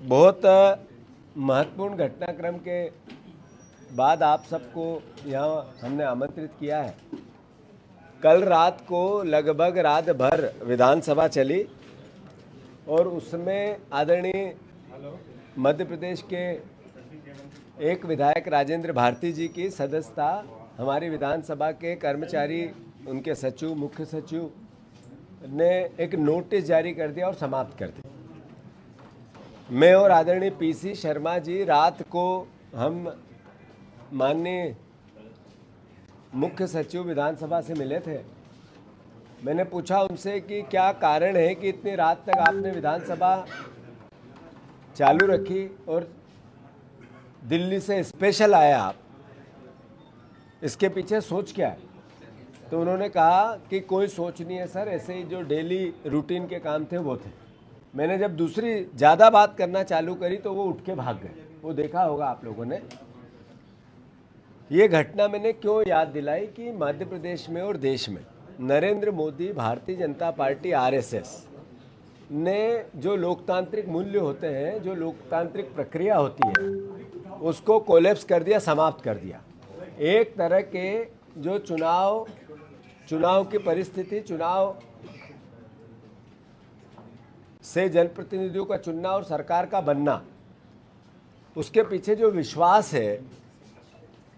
बहुत महत्वपूर्ण घटनाक्रम के बाद आप सबको यहाँ हमने आमंत्रित किया है। कल रात को लगभग रात भर विधानसभा चली और उसमें आदरणीय मध्य प्रदेश के एक विधायक राजेंद्र भारती जी की सदस्यता हमारी विधानसभा के कर्मचारी, उनके सचिव, मुख्य सचिव ने एक नोटिस जारी कर दिया और समाप्त कर दिया। मैं और आदरणीय पीसी शर्मा जी रात को हम माननीय मुख्य सचिव विधानसभा से मिले थे। मैंने पूछा उनसे कि क्या कारण है कि इतनी रात तक आपने विधानसभा चालू रखी और दिल्ली से स्पेशल आया आप, इसके पीछे सोच क्या है? तो उन्होंने कहा कि कोई सोच नहीं है सर, ऐसे ही जो डेली रूटीन के काम थे वो थे। मैंने जब दूसरी ज़्यादा बात करना चालू करी तो वो उठ के भाग गए। वो देखा होगा आप लोगों ने। ये घटना मैंने क्यों याद दिलाई कि मध्य प्रदेश में और देश में नरेंद्र मोदी, भारतीय जनता पार्टी, आरएसएस ने जो लोकतांत्रिक मूल्य होते हैं, जो लोकतांत्रिक प्रक्रिया होती है, उसको कोलैप्स कर दिया, समाप्त कर दिया। एक तरह के जो चुनाव की परिस्थिति, चुनाव से जनप्रतिनिधियों का चुनना और सरकार का बनना, उसके पीछे जो विश्वास है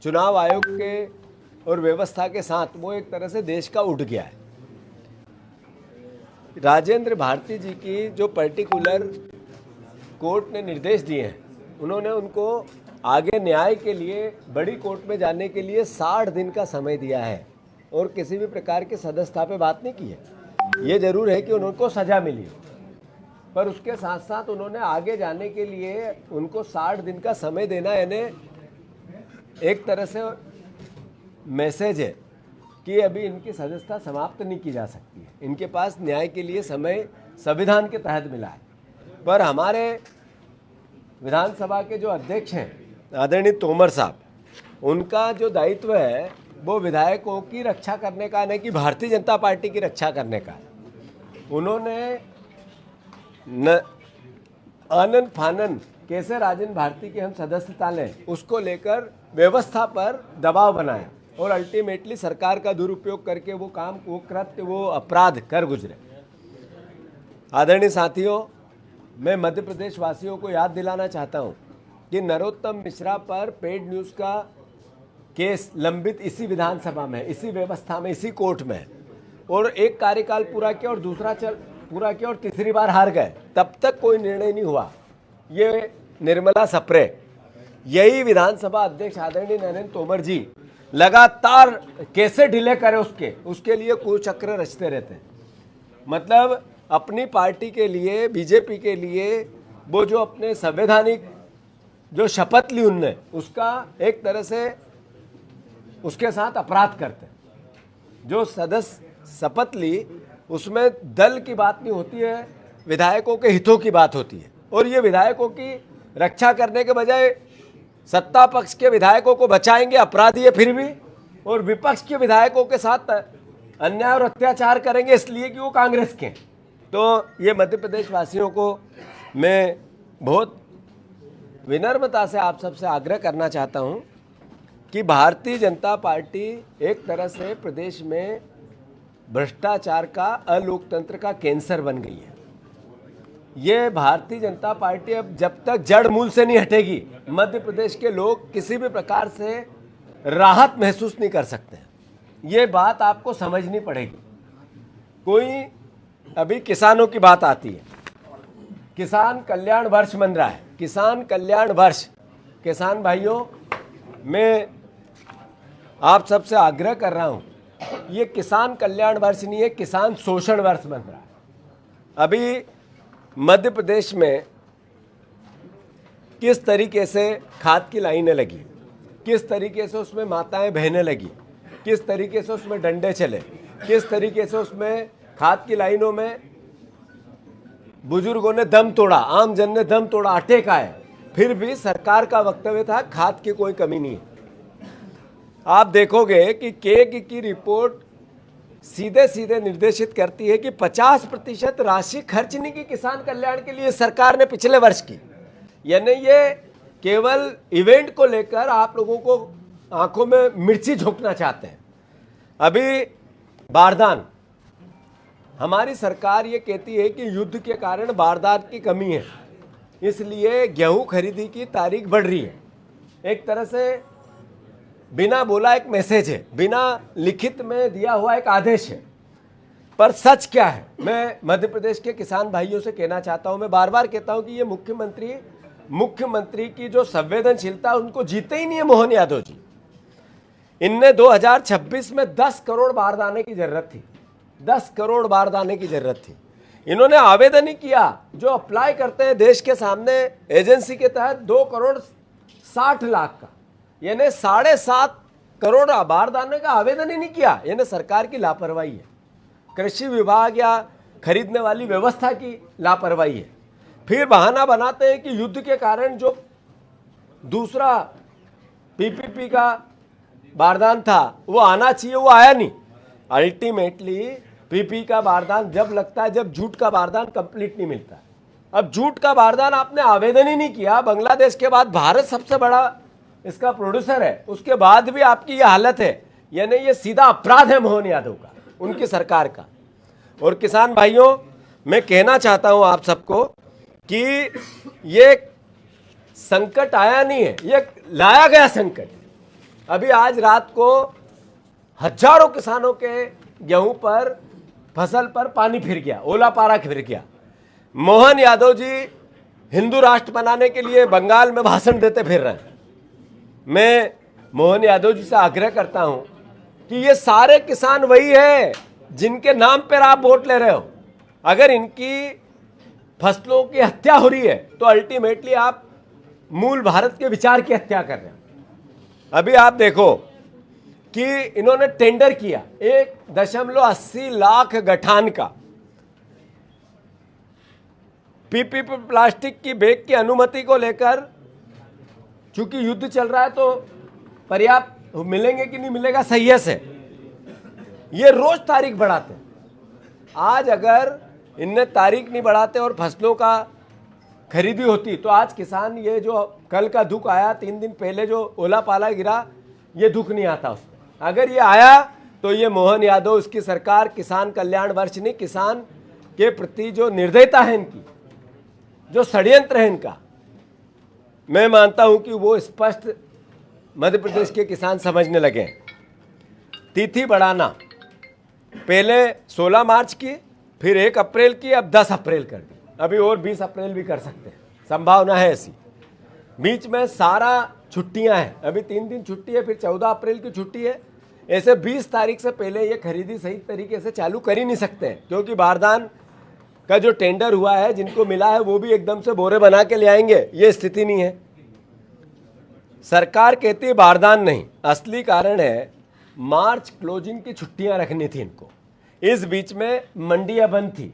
चुनाव आयोग के और व्यवस्था के साथ, वो एक तरह से देश का उठ गया है। राजेंद्र भारती जी की जो पर्टिकुलर कोर्ट ने निर्देश दिए हैं, उन्होंने उनको आगे न्याय के लिए बड़ी कोर्ट में जाने के लिए 60 दिन का समय दिया है और किसी भी प्रकार की सदस्यता पे बात नहीं की है। ये जरूर है कि उनको सजा मिली, पर उसके साथ साथ उन्होंने आगे जाने के लिए उनको 60 दिन का समय देना, यानी एक तरह से मैसेज है कि अभी इनकी सदस्यता समाप्त नहीं की जा सकती है। इनके पास न्याय के लिए समय संविधान के तहत मिला है। पर हमारे विधानसभा के जो अध्यक्ष हैं आदरणीय तोमर साहब, उनका जो दायित्व है वो विधायकों की रक्षा करने का, नहीं कि भारतीय जनता पार्टी की रक्षा करने का। उन्होंने आनन फानन कैसे राजेंद्र भारती की हम सदस्यता लें, उसको लेकर व्यवस्था पर दबाव बनाया और अल्टीमेटली सरकार का दुरुपयोग करके वो काम, वो कृत्य, वो अपराध कर गुजरे। आदरणीय साथियों, मैं मध्य प्रदेश वासियों को याद दिलाना चाहता हूँ कि नरोत्तम मिश्रा पर पेड न्यूज़ का केस लंबित इसी विधानसभा में, इसी व्यवस्था में, इसी कोर्ट में, और एक कार्यकाल पूरा किया और दूसरा पूरा किया और तीसरी बार हार गए, तब तक कोई निर्णय नहीं हुआ। ये निर्मला सप्रे, यही विधानसभा अध्यक्ष आदरणीय नरेंद्र तोमर जी लगातार कैसे डिले करे उसके लिए कुचक्र रचते रहते हैं। मतलब अपनी पार्टी के लिए, बीजेपी के लिए, वो जो अपने संवैधानिक जो शपथ ली उनने, उसका एक तरह से उसके साथ अपराध करते हैं। जो सदस्य शपथ ली उसमें दल की बात नहीं होती है, विधायकों के हितों की बात होती है। और ये विधायकों की रक्षा करने के बजाय सत्ता पक्ष के विधायकों को बचाएंगे, अपराधी है फिर भी, और विपक्ष के विधायकों के साथ अन्याय और अत्याचार करेंगे इसलिए कि वो कांग्रेस के। तो ये मध्य प्रदेश वासियों को मैं बहुत विनम्रता से आप सबसे आग्रह करना चाहता हूं कि भारतीय जनता पार्टी एक तरह से प्रदेश में भ्रष्टाचार का, अलोकतंत्र का कैंसर बन गई है। ये भारतीय जनता पार्टी अब जब तक जड़ मूल से नहीं हटेगी, मध्य प्रदेश के लोग किसी भी प्रकार से राहत महसूस नहीं कर सकते हैं। ये बात आपको समझनी पड़ेगी। कोई अभी किसानों की बात आती है, किसान कल्याण वर्ष बन रहा है, किसान कल्याण वर्ष। किसान भाइयों, मैं आप सबसे आग्रह कर रहा हूं, ये किसान कल्याण वर्ष नहीं है, किसान शोषण वर्ष बन रहा है। अभी मध्य प्रदेश में किस तरीके से खाद की लाइनें लगी, किस तरीके से उसमें माताएं बहने लगी, किस तरीके से उसमें डंडे चले, किस तरीके से उसमें खाद की लाइनों में बुजुर्गों ने दम तोड़ा, आम जन ने दम तोड़ा, अटैक आए, फिर भी सरकार का वक्तव्य था खाद की कोई कमी नहीं है। आप देखोगे कि केग की रिपोर्ट सीधे सीधे निर्देशित करती है कि 50% राशि खर्चने की किसान कल्याण के लिए सरकार ने पिछले वर्ष की। यानी ये केवल इवेंट को लेकर आप लोगों को आंखों में मिर्ची झोंकना चाहते हैं। अभी बारदान, हमारी सरकार ये कहती है कि युद्ध के कारण बारदान की कमी है, इसलिए गेहूं खरीदी की तारीख बढ़ रही है। एक तरह से बिना बोला एक मैसेज है, बिना लिखित में दिया हुआ एक आदेश है। पर सच क्या है, मैं मध्य प्रदेश के किसान भाइयों से कहना चाहता हूं, मैं बार बार कहता हूं कि ये मुख्यमंत्री की जो संवेदनशीलता उनको जीते ही नहीं है मोहन यादव जी। इनने 2026 में 10 करोड़ बारदाने की जरूरत थी, 10 करोड़ बारदाने की जरूरत थी। इन्होंने आवेदन ही किया, जो अप्लाई करते हैं देश के सामने एजेंसी के तहत 2 करोड़ 60 लाख का, यानी 7.5 करोड़ बारदाने का आवेदन ही नहीं किया। यानी सरकार की लापरवाही है, कृषि विभाग या खरीदने वाली व्यवस्था की लापरवाही है। फिर बहाना बनाते हैं कि युद्ध के कारण जो दूसरा पीपीपी का बारदान था वो आना चाहिए, वो आया नहीं। अल्टीमेटली पीपी का बारदान जब लगता है जब जूट का बारदान कंप्लीट नहीं मिलता। अब जूट का बारदान आपने आवेदन ही नहीं किया, बांग्लादेश के बाद भारत सबसे बड़ा इसका प्रोड्यूसर है, उसके बाद भी आपकी ये हालत है। यानी ये सीधा अपराध है मोहन यादव का, उनकी सरकार का। और किसान भाइयों, मैं कहना चाहता हूं आप सबको कि ये संकट आया नहीं है, ये लाया गया संकट। अभी आज रात को हजारों किसानों के गेहूं पर, फसल पर पानी फिर गया, ओला पारा फिर गया। मोहन यादव जी हिंदू राष्ट्र बनाने के लिए बंगाल में भाषण देते फिर रहे हैं। मैं मोहन यादव जी से आग्रह करता हूं कि ये सारे किसान वही है जिनके नाम पर आप वोट ले रहे हो। अगर इनकी फसलों की हत्या हो रही है तो अल्टीमेटली आप मूल भारत के विचार की हत्या कर रहे हैं। अभी आप देखो कि इन्होंने टेंडर किया 1.80 लाख गठान का, पीपीपी प्लास्टिक की बैग की अनुमति को लेकर, चूंकि युद्ध चल रहा है तो पर्याप्त मिलेंगे कि नहीं मिलेगा सही से, ये रोज तारीख बढ़ाते हैं। आज अगर इनने तारीख नहीं बढ़ाते और फसलों का खरीदी होती तो आज किसान, ये जो कल का दुख आया 3 दिन पहले जो ओला पाला गिरा, ये दुख नहीं आता उसमें। अगर ये आया तो ये मोहन यादव, उसकी सरकार किसान कल्याण वर्ष नहीं, किसान के प्रति जो निर्दयता है इनकी, जो षड्यंत्र है इनका, मैं मानता हूं कि वो स्पष्ट मध्य प्रदेश के किसान समझने लगे। तिथि बढ़ाना, पहले 16 मार्च की, फिर 1 अप्रैल की, अब 10 अप्रैल कर दी, अभी और 20 अप्रैल भी कर सकते हैं, संभावना है ऐसी। बीच में सारा छुट्टियां हैं, अभी 3 दिन छुट्टी है, फिर 14 अप्रैल की छुट्टी है। ऐसे 20 तारीख से पहले ये खरीदी सही तरीके से चालू कर ही नहीं सकते हैं, क्योंकि बारदान का जो टेंडर हुआ है, जिनको मिला है वो भी एकदम से बोरे बना के ले आएंगे, ये स्थिति नहीं है। सरकार कहती है बारदान नहीं, असली कारण है मार्च क्लोजिंग की छुट्टियां रखनी थी इनको। इस बीच में मंडियां बंद थी,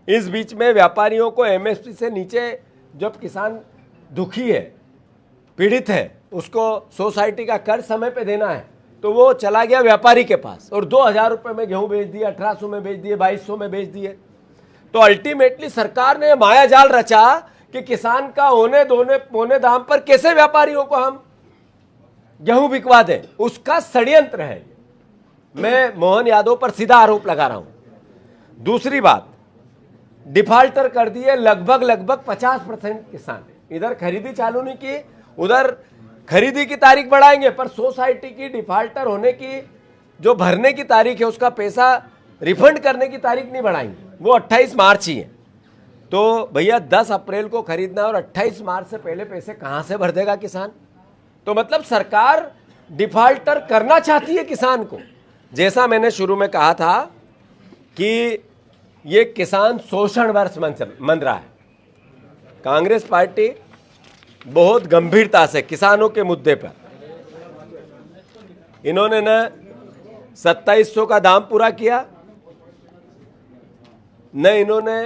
इस बीच में व्यापारियों को एमएसपी से नीचे, जब किसान दुखी है, पीड़ित है, उसको सोसाइटी का कर समय पे देना है, तो वो चला गया व्यापारी के पास और 2000 रुपये में गेहूं बेच दिए, 1800 में बेच दिए, 2200 में बेच दिए। तो अल्टीमेटली सरकार ने माया जाल रचा कि किसान का पौने दाम पर कैसे व्यापारियों को हम गेहूं बिकवा दें, उसका षड्यंत्र है। मैं मोहन यादव पर सीधा आरोप लगा रहा हूं। दूसरी बात, डिफाल्टर कर दिए लगभग 50% किसान। इधर खरीदी चालू नहीं की, उधर खरीदी की तारीख बढ़ाएंगे, पर सोसाइटी की डिफाल्टर होने की जो भरने की तारीख है, उसका पैसा रिफंड करने की तारीख नहीं बढ़ाएंगे, वो 28 मार्च ही है। तो भैया 10 अप्रैल को खरीदना और 28 मार्च से पहले पैसे कहां से भर देगा किसान? तो मतलब सरकार डिफाल्टर करना चाहती है किसान को। जैसा मैंने शुरू में कहा था कि ये किसान शोषण वर्ष मन रहा है। कांग्रेस पार्टी बहुत गंभीरता से किसानों के मुद्दे पर, इन्होंने न 2700 का दाम पूरा किया, न इन्होंने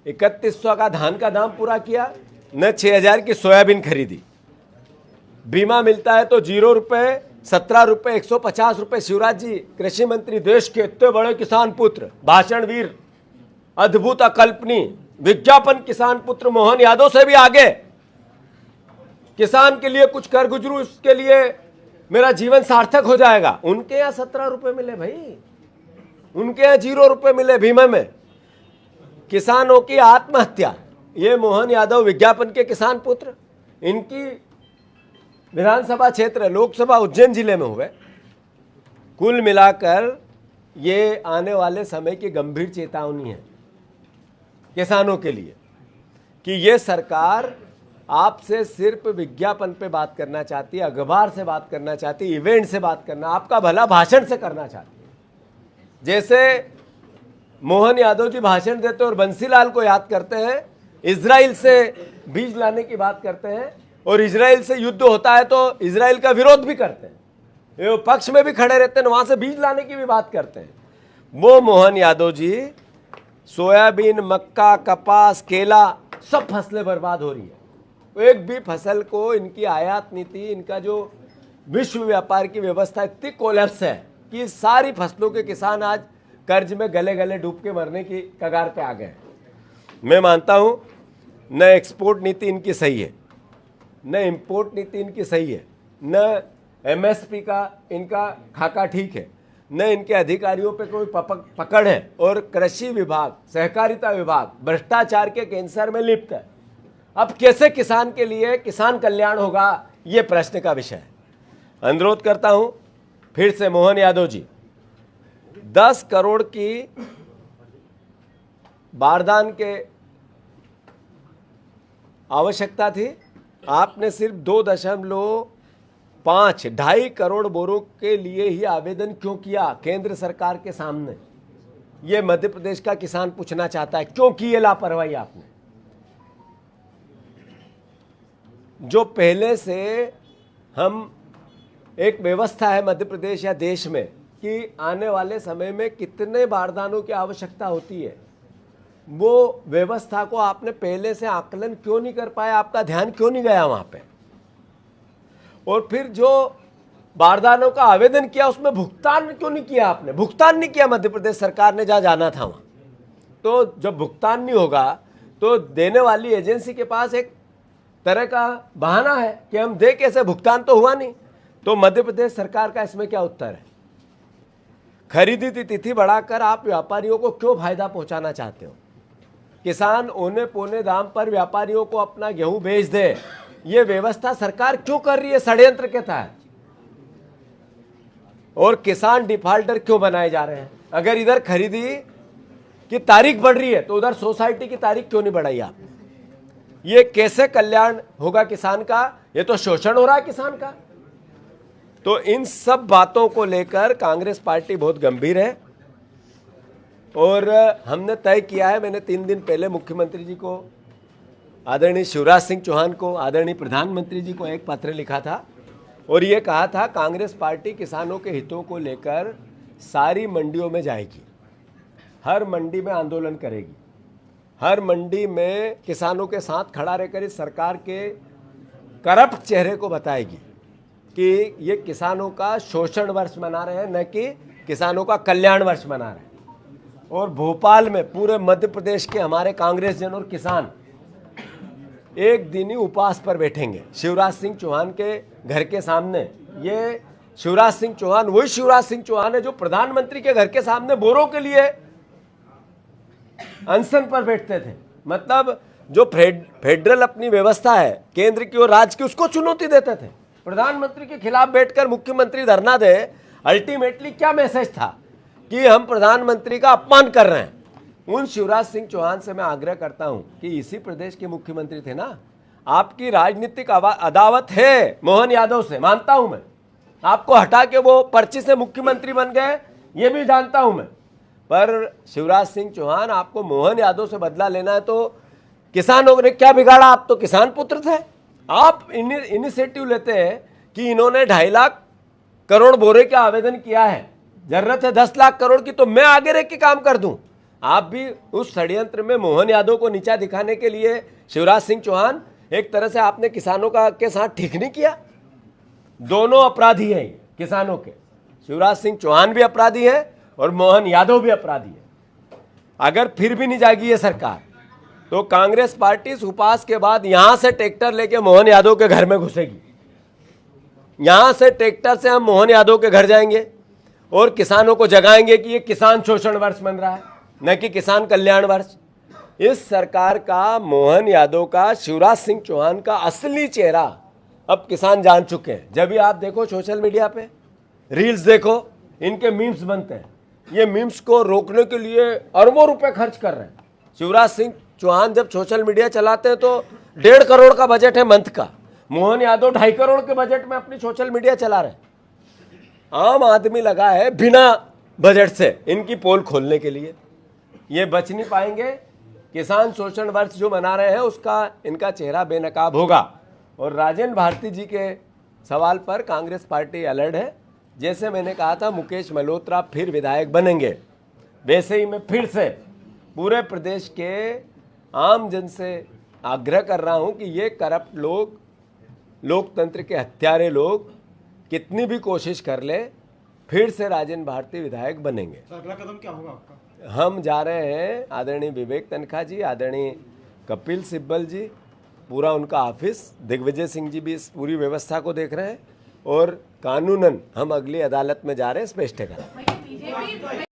3100 का धान का दाम पूरा किया, न 6000 की सोयाबीन खरीदी। बीमा मिलता है तो 0 रुपए, 17 रुपए, 150 रुपए। शिवराज जी कृषि मंत्री, देश के इतने बड़े किसान पुत्र, भाषणवीर, अद्भुत अकल्पनीय विज्ञापन किसान पुत्र मोहन यादव से भी आगे, किसान के लिए कुछ कर गुजरूं, उसके लिए मेरा जीवन सार्थक हो जाएगा। उनके यहाँ 17 रुपए मिले भाई, उनके यहाँ 0 रुपए मिले बीमा में। किसानों की आत्महत्या, ये मोहन यादव विज्ञापन के किसान पुत्र, इनकी विधानसभा क्षेत्र लोकसभा उज्जैन जिले में हुए। कुल मिलाकर ये आने वाले समय की गंभीर चेतावनी है किसानों के लिए कि ये सरकार आपसे सिर्फ विज्ञापन पे बात करना चाहती है, अखबार से बात करना चाहती है, इवेंट से बात करना, आपका भला भाषण से करना चाहती है। जैसे मोहन यादव जी भाषण देते और बंसीलाल को याद करते हैं, इजराइल से बीज लाने की बात करते हैं और इजराइल से युद्ध होता है तो इजराइल का विरोध भी करते हैं, ये पक्ष में भी खड़े रहते हैं, वहां से बीज लाने की भी बात करते हैं। वो मोहन यादव जी सोयाबीन, मक्का, कपास, केला, सब फसलें बर्बाद हो रही है। एक भी फसल को इनकी आयात नीति, इनका जो विश्व व्यापार की व्यवस्था इतनी कोलैप्स है कि सारी फसलों के किसान आज कर्ज में गले गले डूब के मरने की कगार पे आ गए। मैं मानता हूं न एक्सपोर्ट नीति इनकी सही है, न इंपोर्ट नीति इनकी सही है, न एमएसपी का इनका खाका ठीक है, न इनके अधिकारियों पे कोई पकड़ है, और कृषि विभाग, सहकारिता विभाग भ्रष्टाचार के कैंसर में लिप्त है। अब कैसे किसान के लिए किसान कल्याण होगा, ये प्रश्न का विषय है। अनुरोध करता हूं फिर से मोहन यादव जी, 10 करोड़ की बारदान के आवश्यकता थी, आपने सिर्फ 2.5 करोड़ बोरों के लिए ही आवेदन क्यों किया केंद्र सरकार के सामने? ये मध्य प्रदेश का किसान पूछना चाहता है, क्यों की ये लापरवाही आपने? जो पहले से हम एक व्यवस्था है मध्य प्रदेश या देश में कि आने वाले समय में कितने बारदानों की आवश्यकता होती है, वो व्यवस्था को आपने पहले से आकलन क्यों नहीं कर पाया? आपका ध्यान क्यों नहीं गया वहां पे? और फिर जो बारदानों का आवेदन किया उसमें भुगतान क्यों नहीं किया आपने? भुगतान नहीं किया मध्य प्रदेश सरकार ने जहां जाना था वहां। तो जब भुगतान नहीं होगा तो देने वाली एजेंसी के पास एक तरह का बहाना है कि हम दे कैसे, भुगतान तो हुआ नहीं। तो मध्य प्रदेश सरकार का इसमें क्या उत्तर है? खरीदी की तिथि बढ़ाकर आप व्यापारियों को क्यों फायदा पहुंचाना चाहते हो? किसान औने पौने दाम पर व्यापारियों को अपना गेहूं बेच दे, ये व्यवस्था सरकार क्यों कर रही है षड्यंत्र के तहत? और किसान डिफाल्टर क्यों बनाए जा रहे हैं? अगर इधर खरीदी की तारीख बढ़ रही है तो उधर सोसाइटी की तारीख क्यों नहीं बढ़ाई आपने? ये कैसे कल्याण होगा किसान का? ये तो शोषण हो रहा है किसान का। तो इन सब बातों को लेकर कांग्रेस पार्टी बहुत गंभीर है और हमने तय किया है, मैंने 3 दिन पहले मुख्यमंत्री जी को, आदरणीय शिवराज सिंह चौहान को, आदरणीय प्रधानमंत्री जी को एक पत्र लिखा था और ये कहा था कांग्रेस पार्टी किसानों के हितों को लेकर सारी मंडियों में जाएगी, हर मंडी में आंदोलन करेगी, हर मंडी में किसानों के साथ खड़ा रहकर इस सरकार के करप्ट चेहरे को बताएगी कि ये किसानों का शोषण वर्ष मना रहे हैं, न कि किसानों का कल्याण वर्ष मना रहे हैं। और भोपाल में पूरे मध्य प्रदेश के हमारे कांग्रेस जन और किसान एक दिन ही उपवास पर बैठेंगे शिवराज सिंह चौहान के घर के सामने। ये शिवराज सिंह चौहान वही शिवराज सिंह चौहान है जो प्रधानमंत्री के घर के सामने बोरों के लिए अनशन पर बैठते थे। मतलब जो फेडरल अपनी व्यवस्था है केंद्र की और राज्य की, उसको चुनौती देते थे। प्रधानमंत्री के खिलाफ बैठकर मुख्यमंत्री धरना दे, अल्टीमेटली क्या मैसेज था कि हम प्रधानमंत्री का अपमान कर रहे हैं। उन शिवराज सिंह चौहान से मैं आग्रह करता हूं कि इसी प्रदेश के मुख्यमंत्री थे ना, आपकी राजनीतिक अदावत है मोहन यादव से, मानता हूं मैं। आपको हटा के वो पर्ची से मुख्यमंत्री बन गए, ये भी जानता हूं मैं। पर शिवराज सिंह चौहान, आपको मोहन यादव से बदला लेना है तो किसानों ने क्या बिगाड़ा? आप तो किसान पुत्र थे। आप इनिशिएटिव लेते हैं कि इन्होंने 2.5 लाख करोड़ बोरे का आवेदन किया है, जरूरत है 10 लाख करोड़ की, तो मैं आगे रह के काम कर दूं। आप भी उस षड्यंत्र में मोहन यादव को नीचा दिखाने के लिए, शिवराज सिंह चौहान, एक तरह से आपने किसानों का के साथ ठीक नहीं किया। दोनों अपराधी हैं किसानों के, शिवराज सिंह चौहान भी अपराधी है और मोहन यादव भी अपराधी है। अगर फिर भी नहीं जाएगी ये सरकार तो कांग्रेस पार्टी सुपास के बाद यहां से ट्रैक्टर लेके मोहन यादव के घर में घुसेगी। यहां से ट्रैक्टर से हम मोहन यादव के घर जाएंगे और किसानों को जगाएंगे कि ये किसान शोषण वर्ष बन रहा है, न कि किसान कल्याण वर्ष। इस सरकार का, मोहन यादव का, शिवराज सिंह चौहान का असली चेहरा अब किसान जान चुके हैं। जब भी आप देखो सोशल मीडिया पे रील्स देखो, इनके मीम्स बनते हैं। ये मीम्स को रोकने के लिए अरबों रुपए खर्च कर रहे हैं। शिवराज सिंह चौहान जब सोशल मीडिया चलाते हैं तो 1.5 करोड़ का बजट है मंथ का। मोहन यादव 2.5 करोड़ के बजट में अपनी सोशल मीडिया चला रहे हैं। आम आदमी लगा है बिना बजट से इनकी पोल खोलने के लिए। ये बच नहीं पाएंगे। किसान शोषण वर्ष जो मना रहे हैं उसका इनका चेहरा बेनकाब होगा। और राजेंद्र भारती जी के सवाल पर कांग्रेस पार्टी अलर्ट है। जैसे मैंने कहा था मुकेश मल्होत्रा फिर विधायक बनेंगे, वैसे ही मैं फिर से पूरे प्रदेश के आम जन से आग्रह कर रहा हूं कि ये करप्ट लोग, लोकतंत्र के हत्यारे लोग कितनी भी कोशिश कर ले, फिर से राजेंद्र भारती विधायक बनेंगे। अगला कदम क्या होगा आपका? हम जा रहे हैं, आदरणीय विवेक तनखा जी, आदरणीय कपिल सिब्बल जी, पूरा उनका ऑफिस, दिग्विजय सिंह जी भी इस पूरी व्यवस्था को देख रहे हैं और कानूनन हम अगली अदालत में जा रहे हैं स्पष्टीकरण।